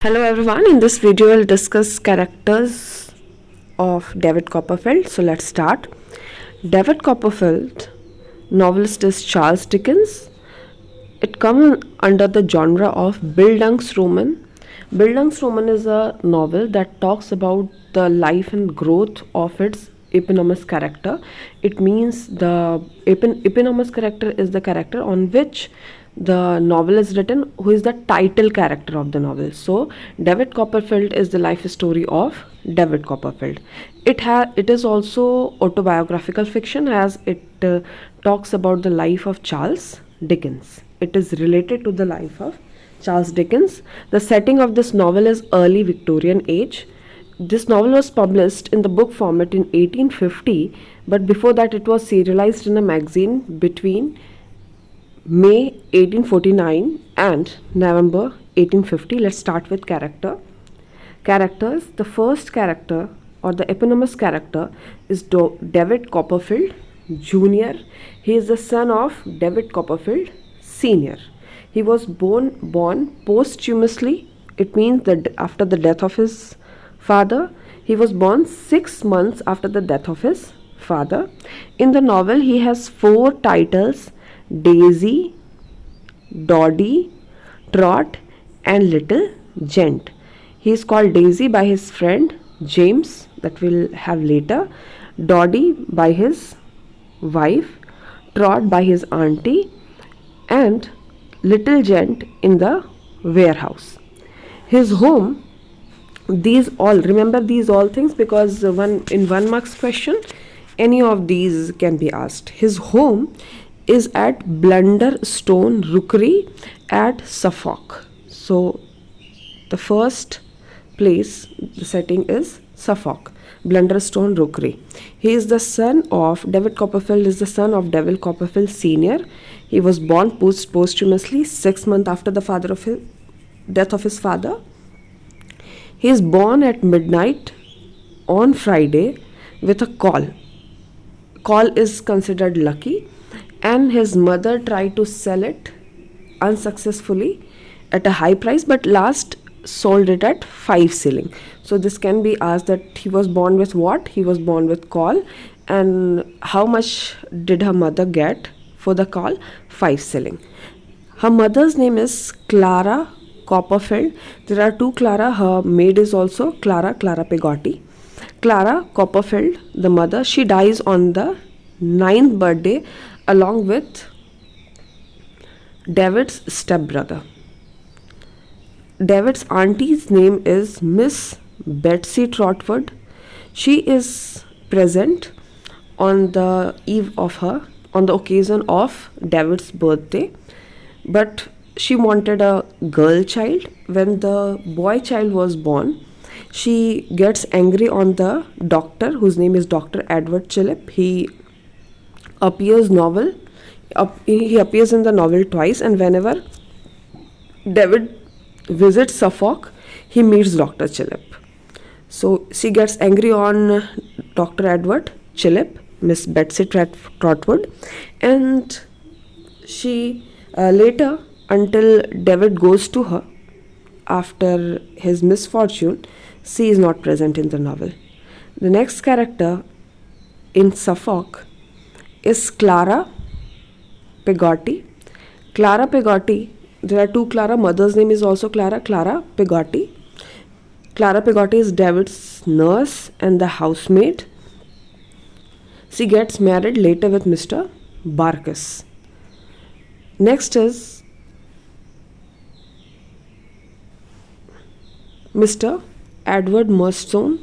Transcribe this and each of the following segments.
Hello everyone, in this video I'll discuss characters of David Copperfield. So let's start. David Copperfield, novelist is Charles Dickens. It comes under the genre of Bildungsroman. Bildungsroman is a novel that talks about the life and growth of its eponymous character. It means the eponymous character is the character on which the novel is written, who is the title character of the novel. So David Copperfield is the life story of David Copperfield. It is also autobiographical fiction, as it talks about the life of Charles Dickens. It is related to the life of Charles Dickens. The setting of this novel is early Victorian age. This novel was published in the book format in 1850, but before that it was serialized in a magazine between May 1849 and November 1850. Let's start with characters. The first character or the eponymous character is David Copperfield Jr. He is the son of David Copperfield Sr. He was born posthumously. It means that after the death of his father. He was born 6 months after the death of his father. In the novel, he has 4 titles: Daisy, Doddy, Trot, and Little Gent. He is called Daisy by his friend James, that we'll have later, Doddy by his wife, Trot by his auntie, and Little Gent in the warehouse. His home, these all things, because in 1 marks question any of these can be asked. His home is at Blunderstone Rookery at Suffolk. So the first place, the setting is Suffolk, Blunderstone Rookery. He is the son of David Copperfield is the son of David Copperfield Sr. He was born posthumously 6 months after the death of his father. He is born at midnight on Friday with a caul. Caul is considered lucky, and his mother tried to sell it unsuccessfully at a high price, but last sold it at 5 shilling. So this can be asked that he was born with what? He was born with caul, and how much did her mother get for the caul? 5 shilling. Her mother's name is Clara Copperfield. There are 2 Clara. Her maid is also Clara Peggotty. Clara Copperfield, the mother, she dies on the 9th birthday along with David's stepbrother. David's auntie's name is Miss Betsy Trotwood. She is present on the occasion of David's birthday, but she wanted a girl child. When the boy child was born, she gets angry on the doctor, whose name is Dr. Edward Chillip. He appears in the novel twice, and whenever David visits Suffolk, he meets Dr. Chillip. So she gets angry on Dr. Edward Chillip, Miss Betsy Trotwood, and she later, until David goes to her after his misfortune, she is not present in the novel. The next character in Suffolk is Clara Peggotty. Clara Peggotty, there are 2 Clara. Mother's name is also Clara Peggotty. Clara Peggotty is David's nurse and the housemaid. She gets married later with Mr. Barkis. Next is Mr. Edward Murdstone,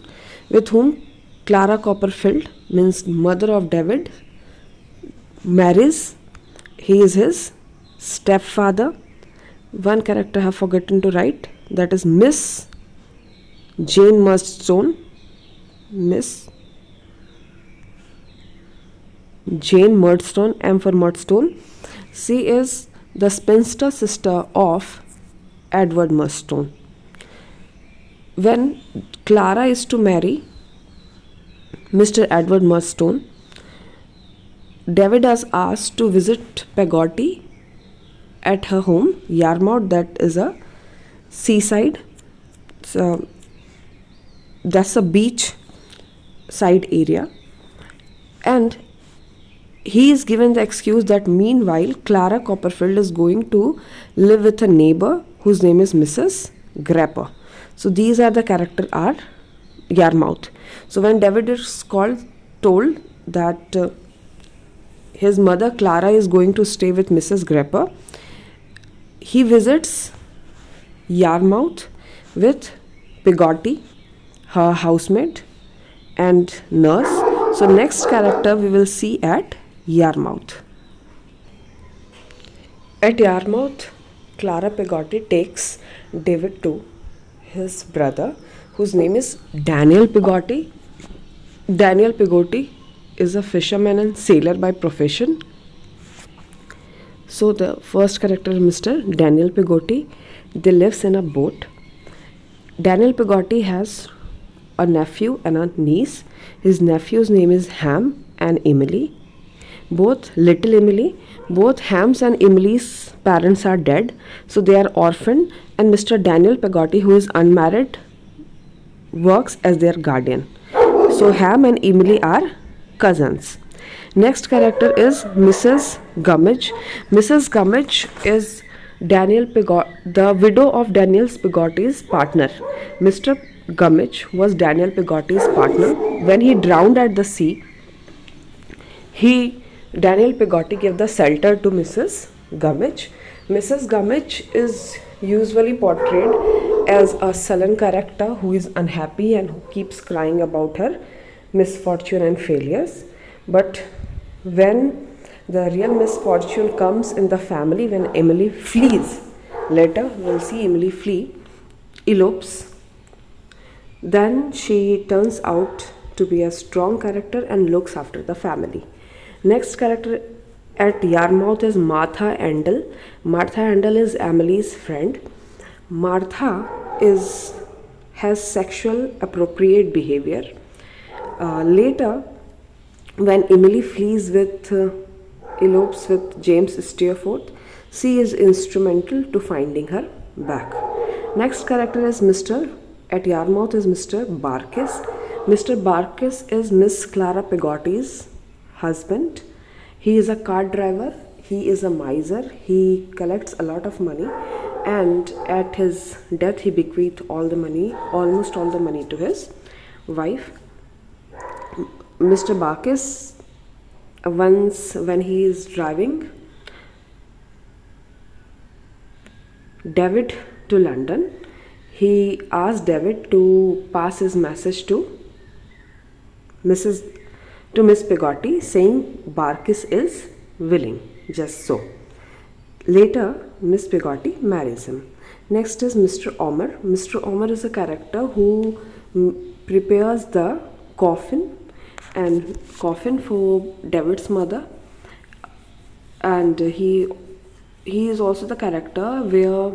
with whom Clara Copperfield, means mother of David, marries. He is his stepfather. One character I have forgotten to write, that is Miss Jane Murdstone. Miss Jane Murdstone, M for Murdstone. She is the spinster sister of Edward Murdstone. When Clara is to marry Mr. Edward Murdstone, David is asked to visit Peggotty at her home, Yarmouth, that is a seaside that's a beach side area, and he is given the excuse that meanwhile Clara Copperfield is going to live with a neighbor whose name is Mrs. Grapper. So these are the character are Yarmouth. So when David is told that his mother Clara is going to stay with Mrs. Grapper, he visits Yarmouth with Peggotty, her housemaid and nurse. So next character we will see at Yarmouth. At Yarmouth, Clara Peggotty takes David to his brother, whose name is Daniel Peggotty. Daniel Peggotty is a fisherman and sailor by profession. So the first character is Mr. Daniel Peggotty. They lives in a boat. Daniel Peggotty has a nephew and a niece. His nephew's name is Ham and Emily. Both little Emily. Both Ham's and Emily's parents are dead, so they are orphaned, and Mr. Daniel Peggotty, who is unmarried, works as their guardian. So Ham and Emily are cousins. Next character is Mrs. Gummidge. Mrs. Gummidge is the widow of Daniel Peggotty's partner. Mr. Gummidge was Daniel Peggotty's partner. When he drowned at the sea, Daniel Peggotty gave the shelter to Mrs. Gummidge. Mrs. Gummidge is usually portrayed as a sullen character who is unhappy and who keeps crying about her misfortune and failures. But when the real misfortune comes in the family, when Emily flees, later we'll see Emily elopes, then she turns out to be a strong character and looks after the family. Next character at Yarmouth is Martha Endell. Martha Endell is Emily's friend. Martha has sexual appropriate behavior. Later, when Emily elopes with James Steerforth, she is instrumental to finding her back. Next character at Yarmouth is Mr. Barkis. Mr. Barkis is Miss Clara Peggotty's husband. He is a car driver. He is a miser. He collects a lot of money, and at his death he bequeathed almost all the money to his wife. Mr. Barkis, once when he is driving David to London, he asked David to pass his message to Miss Peggotty, saying Barkis is willing, just so. Later, Miss Peggotty marries him. Next is Mr. Omer. Mr. Omer is a character who prepares the coffin for David's mother, and he is also the character where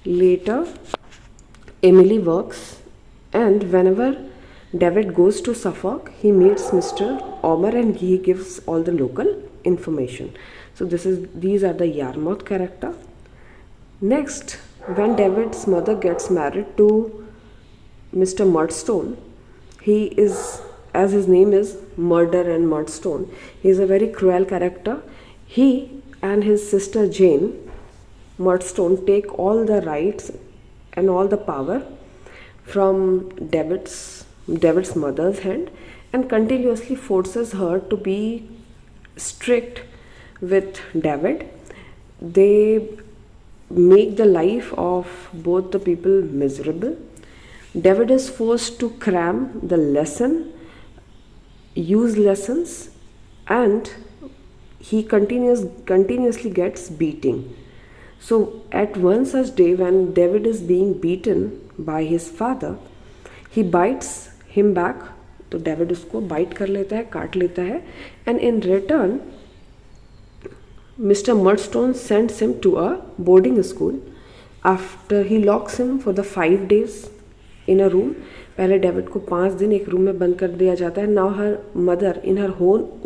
later Emily works, and whenever David goes to Suffolk, he meets Mr. Omer and he gives all the local information. So these are the Yarmouth character. Next, when David's mother gets married to Mr. Murdstone, as his name is Murder and Murdstone, he is a very cruel character. He and his sister Jane Murdstone take all the rights and all the power from David's mother's hand and continuously forces her to be strict with David. They make the life of both the people miserable. David is forced to cram the use lessons, and he continuously gets beating. So at one such day when David is being beaten by his father, he bites him back. तो David उसको bite कर लेता है, काट लेता है, and in return Mr. Murdstone sends him to a boarding school. After he locks him for the 5 days in a room. पहले David को 5 दिन एक रूम में बंद कर दिया जाता है. Now her mother in her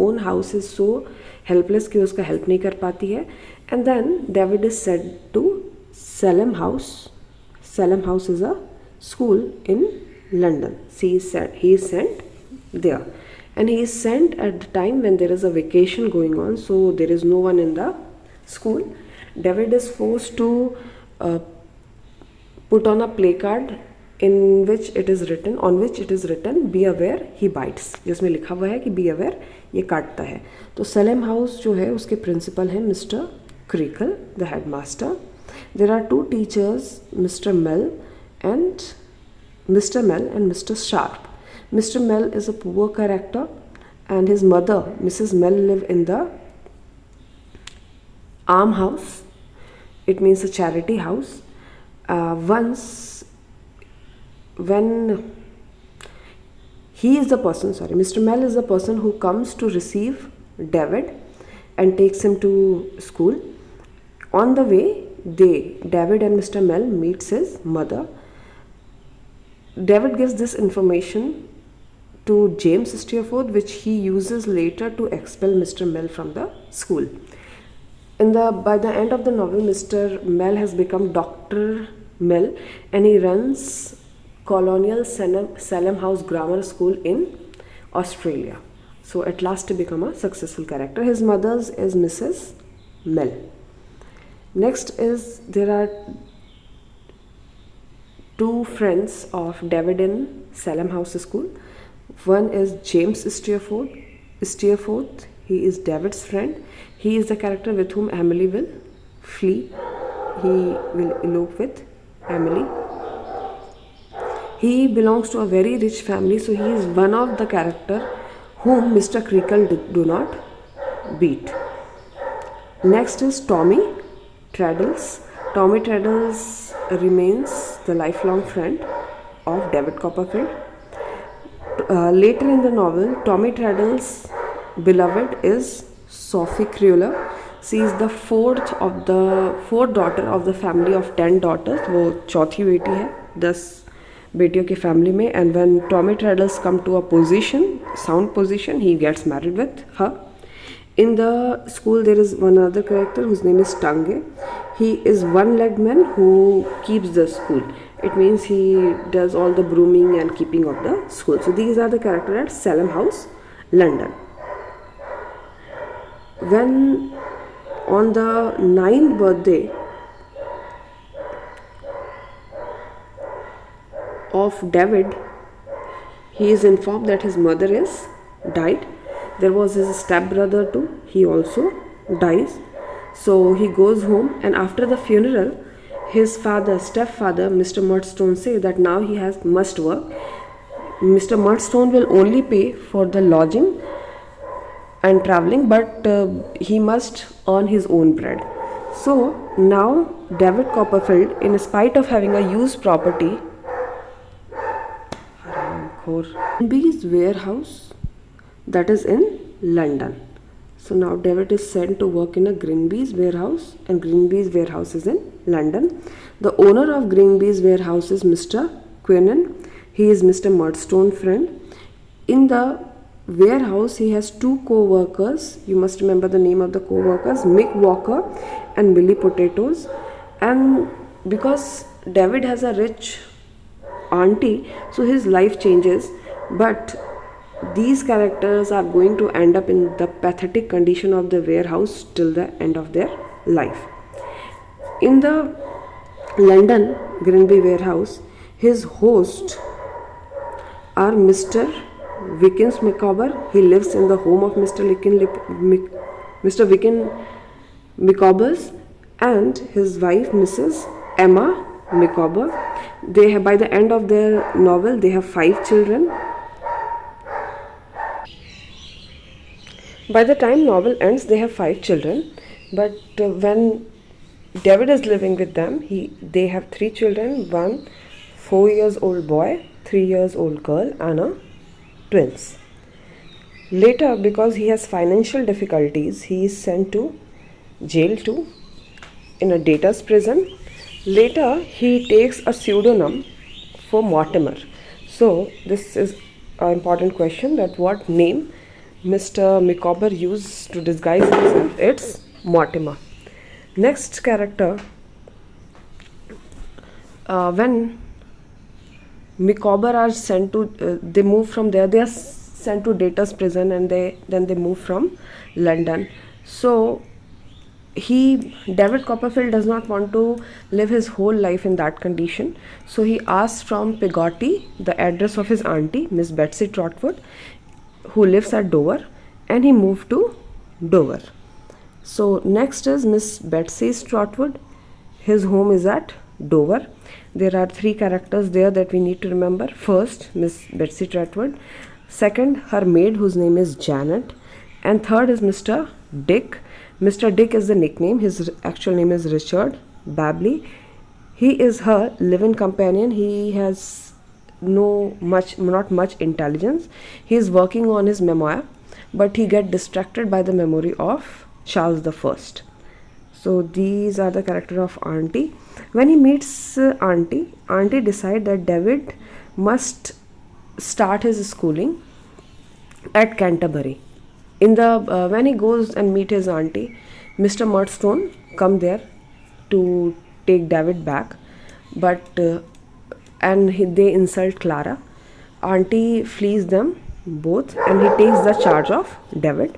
own house is so helpless कि उसका हेल्प नहीं कर पाती है. And then David is said to Salem House. Salem House is a school in London. He is sent there, and he is sent at the time when there is a vacation going on, so there is no one in the school. David is forced to put on a placard on which it is written be aware he bites, जिसमें लिखा हुआ है कि be aware ये काटता है. तो Salem house जो है उसके प्रिंसिपल हैं mister crackle, the headmaster. There are two teachers, Mr. Mel and Mr. Sharp. Mr. Mel is a poor character, and his mother, Mrs. Mel, live in the almshouse. It means a charity house. Once, when he is the person, Mr. Mel is the person who comes to receive David and takes him to school. On the way, David and Mr. Mel meets his mother. David gives this information to James Steerforth, which he uses later to expel Mr. Mel from the school. By the end of the novel, Mr. Mel has become Dr. Mel, and he runs Colonial Salem House Grammar School in Australia. So at last he become a successful character. His mother's is Mrs. Mel. Next is, there are two friends of David in Salem House School. One is James Steerforth. He is David's friend. He is the character with whom Emily will flee. He will elope with Emily. He belongs to a very rich family, so he is one of the character whom Mr. Creakle do not beat. Next is Tommy Traddles. Tommy Traddles remains the lifelong friend of David Copperfield. Later in the novel, Tommy Traddles' beloved is Sophie Cruller. She is the fourth daughter of the family of 10 daughters. वो चौथी बेटी है 10 बेटियों की family में. And when Tommy Traddles come to a sound position, he gets married with her. In the school, there is one other character whose name is Tange. He is one-legged man who keeps the school. It means he does all the brooming and keeping of the school. So these are the characters at Salem House, London. When on the 9th birthday of David, he is informed that his mother is died. There was his stepbrother too. He also dies. So he goes home, and after the funeral, his stepfather, Mr. Murdstone, say that now he must work. Mr. Murdstone will only pay for the lodging and traveling, but he must earn his own bread. So now David Copperfield, in spite of having a used property, Grinby's warehouse, that is in London. So now David is sent to work in a Grinby's warehouse, and Grinby's warehouse is in London. The owner of Grinby's warehouse is Mr. Quinnan. He is Mr. Murdstone's friend. In the warehouse, he has two co-workers. You must remember the name of the co-workers, Mick Walker and Billy Potatoes. And because David has a rich auntie, so his life changes, but these characters are going to end up in the pathetic condition of the warehouse till the end of their life. In the London Grinby warehouse, his hosts are Mr. Wickens Micawber. He lives in the home of Mr. Wicken Micawber's, and his wife Mrs. Emma Micawber. By the end of their novel, they have 5 children. By the time novel ends, they have 5 children, but when David is living with them, they have 3 children, 1 4-year-old boy, 3-year-old girl, and a twins. Later, because he has financial difficulties, he is sent to jail too, in a debtor's prison. Later, he takes a pseudonym for Mortimer. So this is an important question, that what name Mr. Micawber used to disguise himself. It's Mortimer. Next character, when Micawber are sent to, they move from there, they are sent to Data's prison, and then they move from London. So David Copperfield does not want to live his whole life in that condition. So he asks from Peggotty the address of his auntie, Miss Betsy Trotwood, who lives at Dover, and he moved to Dover. So next is Miss Betsy Trotwood. His home is at Dover. There are three characters there that we need to remember. First, Miss Betsy Trotwood. Second, her maid, whose name is Janet. And third is Mr. Dick. Mr. Dick is the nickname. His actual name is Richard Babley. He is her live-in companion. He has not much intelligence. He is working on his memoir, but he gets distracted by the memory of Charles I. So these are the character of Auntie. When he meets Auntie decides that David must start his schooling at Canterbury. In the when he goes and meet his auntie, Mr. Murdstone come there to take David back, but they insult Clara. Auntie flees them both, and he takes the charge of David.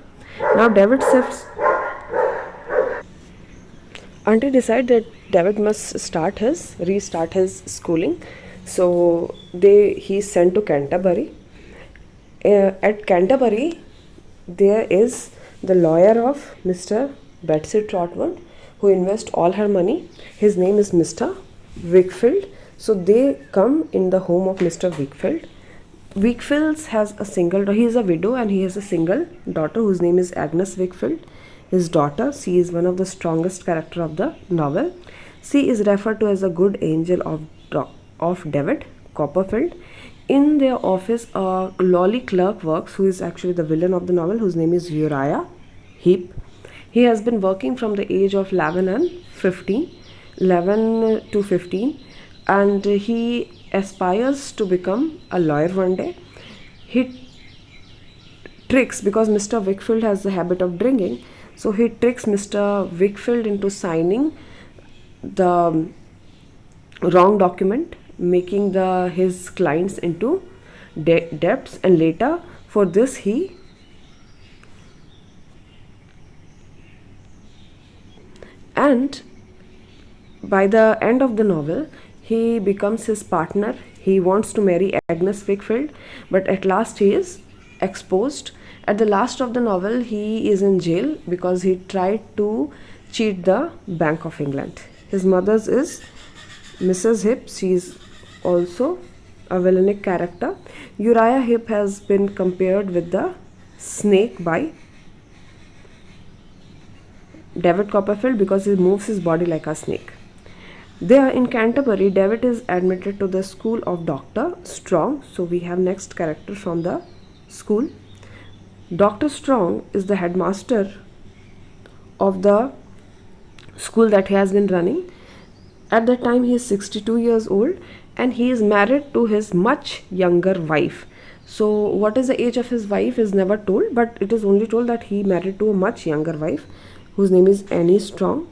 Now David shifts. Auntie decides that David must restart his schooling. So he's sent to Canterbury. At Canterbury, there is the lawyer of Mr. Betsy Trotwood, who invests all her money. His name is Mr. Wickfield. So they come in the home of Mr. Wickfield. Wickfield has a single daughter. He is a widow and he has a single daughter whose name is Agnes Wickfield. His daughter, she is one of the strongest character of the novel. She is referred to as a good angel of David Copperfield. In their office, a lolly clerk works, who is actually the villain of the novel, whose name is Uriah Heep. He has been working from the age of 11 to 15, and he aspires to become a lawyer one day. He tricks, because Mr. Wickfield has the habit of drinking, so he tricks Mr. Wickfield into signing the wrong document, making his clients into debts, and later for this and by the end of the novel he becomes his partner. He wants to marry Agnes Wickfield, but at last he is exposed. At the last of the novel, he is in jail because he tried to cheat the Bank of England. His mother's is Mrs. Hip. She is also a villainic character. Uriah Heep has been compared with the snake by David Copperfield because he moves his body like a snake. There in Canterbury, David is admitted to the school of Dr. Strong. So we have next character from the school. Dr. Strong is the headmaster of the school that he has been running. At that time he is 62 years old and he is married to his much younger wife. So what is the age of his wife is never told, but it is only told that he married to a much younger wife whose name is Annie Strong.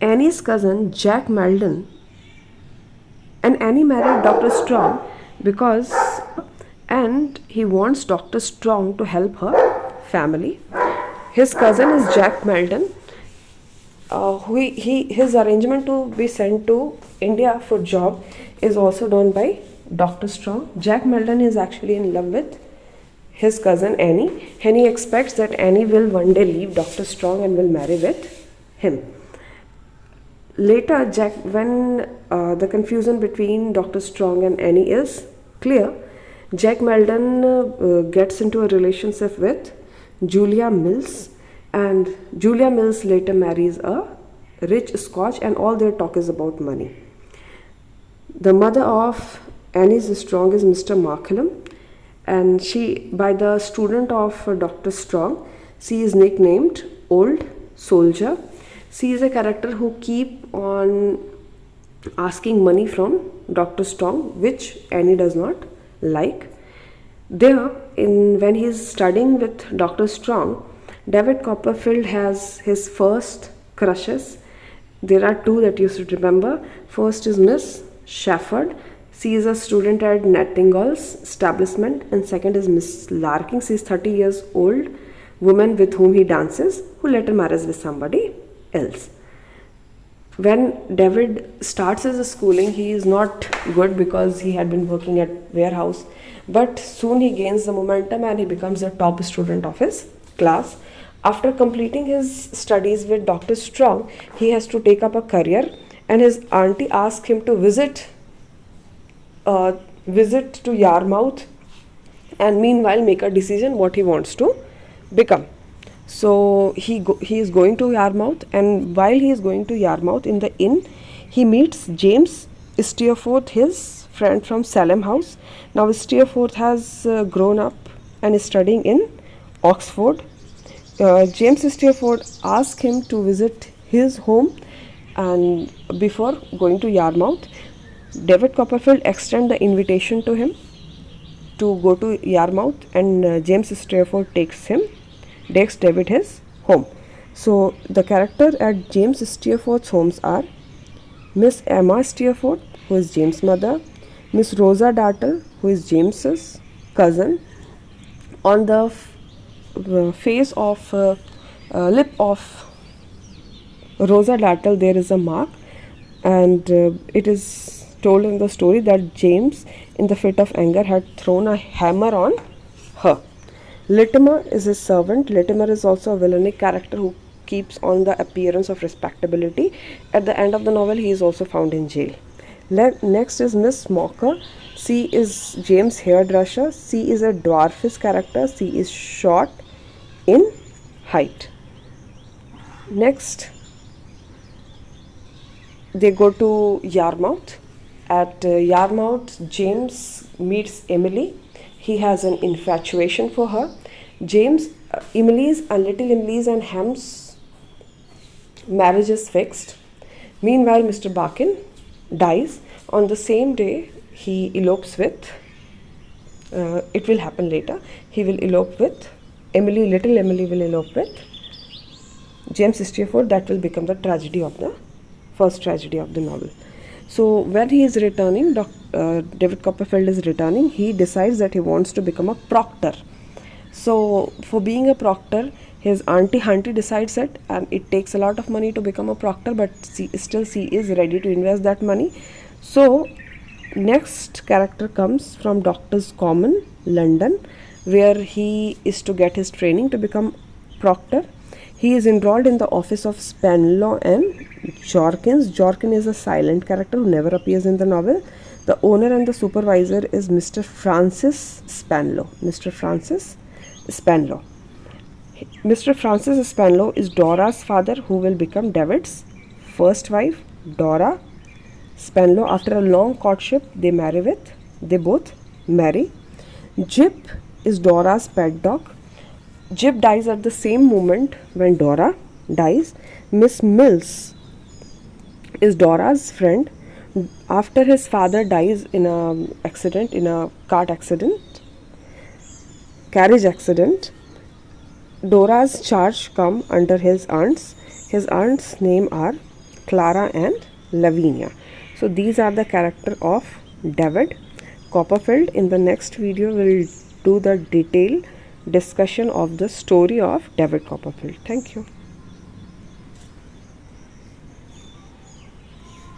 Annie's cousin Jack Maldon, and Annie married Dr. Strong and he wants Dr. Strong to help her family. His cousin is Jack Maldon. His arrangement to be sent to India for job is also done by Dr. Strong. Jack Maldon is actually in love with his cousin Annie, and he expects that Annie will one day leave Dr. Strong and will marry with him. Later, when the confusion between Dr. Strong and Annie is clear, Jack Maldon gets into a relationship with Julia Mills, and Julia Mills later marries a rich Scotch, and all their talk is about money. The mother of Annie's Strong is Mr. Markham, and she, by the student of Dr. Strong, she is nicknamed Old Soldier. She is a character who keep on asking money from Dr. Strong, which Annie does not like. When he is studying with Dr. Strong, David Copperfield has his first crushes. There are two that you should remember. First is Miss Shafford. She is a student at Nightingale's establishment. And second is Miss Larking. She is 30 years old woman with whom he dances, who later marries with somebody else. When David starts his schooling, he is not good because he had been working at warehouse, but soon he gains the momentum and he becomes the top student of his class. After completing his studies with Dr. Strong, he has to take up a career, and his auntie asks him to visit to Yarmouth and meanwhile make a decision what he wants to become. So he is going to Yarmouth, and while he is going to Yarmouth in the inn, he meets James Steerforth, his friend from Salem House. Now Steerforth has grown up and is studying in Oxford. James Steerforth asked him to visit his home, and before going to Yarmouth, David Copperfield extends the invitation to him to go to Yarmouth, and James Steerforth takes David his home. So the character at James Steerforth's homes are Miss Emma Steerforth, who is James' mother, Miss Rosa Dartle, who is James's cousin. On the face of lip of Rosa Dartle there is a mark, and it is told in the story that James, in the fit of anger, had thrown a hammer on her. Latimer is his servant. Latimer is also a villainic character who keeps on the appearance of respectability. At the end of the novel, he is also found in jail. Next is Miss Smoker. She is James' hairdresser. She is a dwarfish character. She is short in height. Next, they go to Yarmouth. At Yarmouth, James meets Emily. He has an infatuation for her. Emily's and Ham's marriage is fixed. Meanwhile, Mr. Barkin dies. On the same day, he elopes with, it will happen later, he will elope with Emily, little Emily will elope with James Steerforth. That will become the first tragedy of the novel. So when he is returning, David Copperfield is returning, he decides that he wants to become a proctor. So for being a proctor, his auntie Hunty decides it, and it takes a lot of money to become a proctor, but she is ready to invest that money. So next character comes from Doctor's Common, London, where he is to get his training to become proctor. He is enrolled in the office of Spenlow and Jorkins. Jorkin is a silent character who never appears in the novel. The owner and the supervisor is Mr. Francis Spenlow. Mr. Francis Spenlow is Dora's father, who will become David's first wife, Dora Spenlow. After a long courtship, they both marry. Jip is Dora's pet dog. Jip dies at the same moment when Dora dies. Miss Mills is Dora's friend. After his father dies in a carriage accident, Dora's charge come under his aunts. His aunts' name are Clara and Lavinia. So these are the character of David Copperfield. In the next video, we'll do the detailed discussion of the story of David Copperfield. Thank you.